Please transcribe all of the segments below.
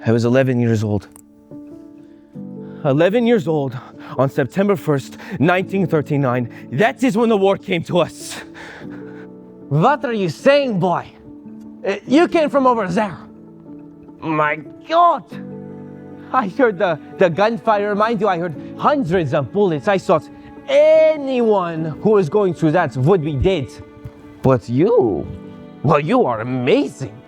I was 11 years old. 11 years old on September 1st, 1939. That is when the war came to us. What are you saying, boy? You came from over there. My God! I heard the gunfire. Mind you, I heard hundreds of bullets. I thought anyone who was going through that would be dead. But you, well, you are amazing.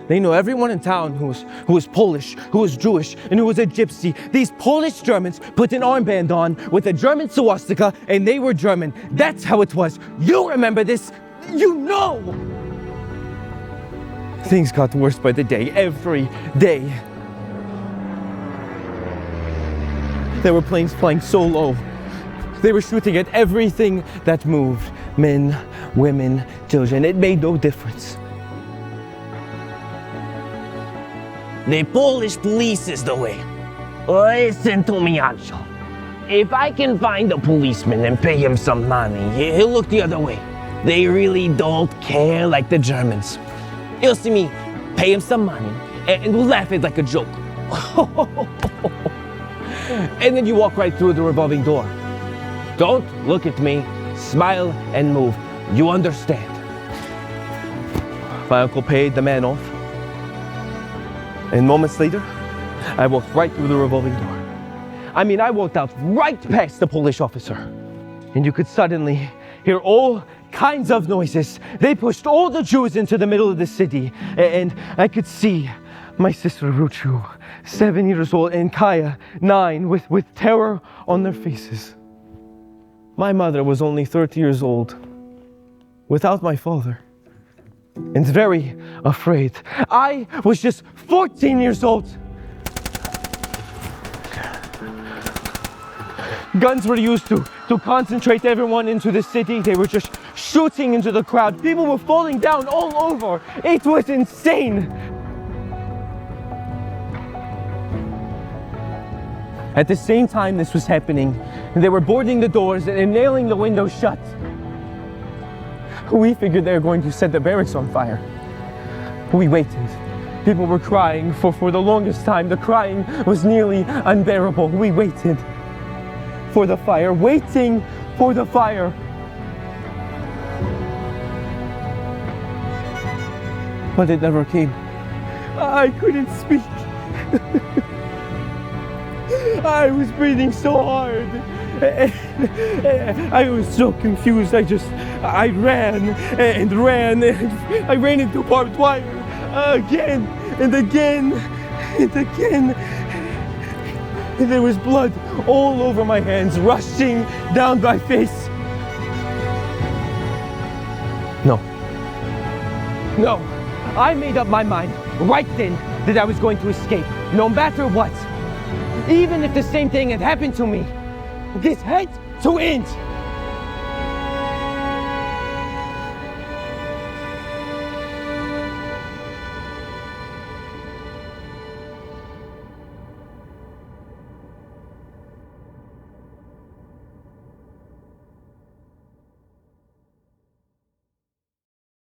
They know everyone in town who was Polish, who was Jewish, and who was a gypsy. These Polish Germans put an armband on with a German swastika, and they were German. That's how it was. You remember this. You know. Things got worse by the day, every day. There were planes flying so low. They were shooting at everything that moved. Men, women, children. It made no difference. The Polish police is the way. Listen to me, Anschel. If I can find a policeman and pay him some money, he'll look the other way. They really don't care like the Germans. He'll see me pay him some money and we'll laugh at it like a joke. And then you walk right through the revolving door. Don't look at me, smile and move. You understand. My uncle paid the man off. And moments later, I walked right through the revolving door. I mean, I walked out right past the Polish officer. And you could suddenly hear all kinds of noises. They pushed all the Jews into the middle of the city. And I could see my sister Ruchu, 7 years old, and Kaya, 9, with terror on their faces. My mother was only 30 years old, without my father, and very afraid. I was just 14 years old. Guns were used to concentrate everyone into the city. They were just shooting into the crowd. People were falling down all over. It was insane. At the same time this was happening, they were boarding the doors and nailing the windows shut. We figured they were going to set the barracks on fire. We waited. People were crying for the longest time. The crying was nearly unbearable. We waited for the fire, waiting for the fire. But it never came. I couldn't speak. I was breathing so hard. I was so confused. I ran and ran. I ran into barbed wire again and again and again. And there was blood all over my hands, rushing down my face. No. I made up my mind right then that I was going to escape, no matter what. Even if the same thing had happened to me, this had to end.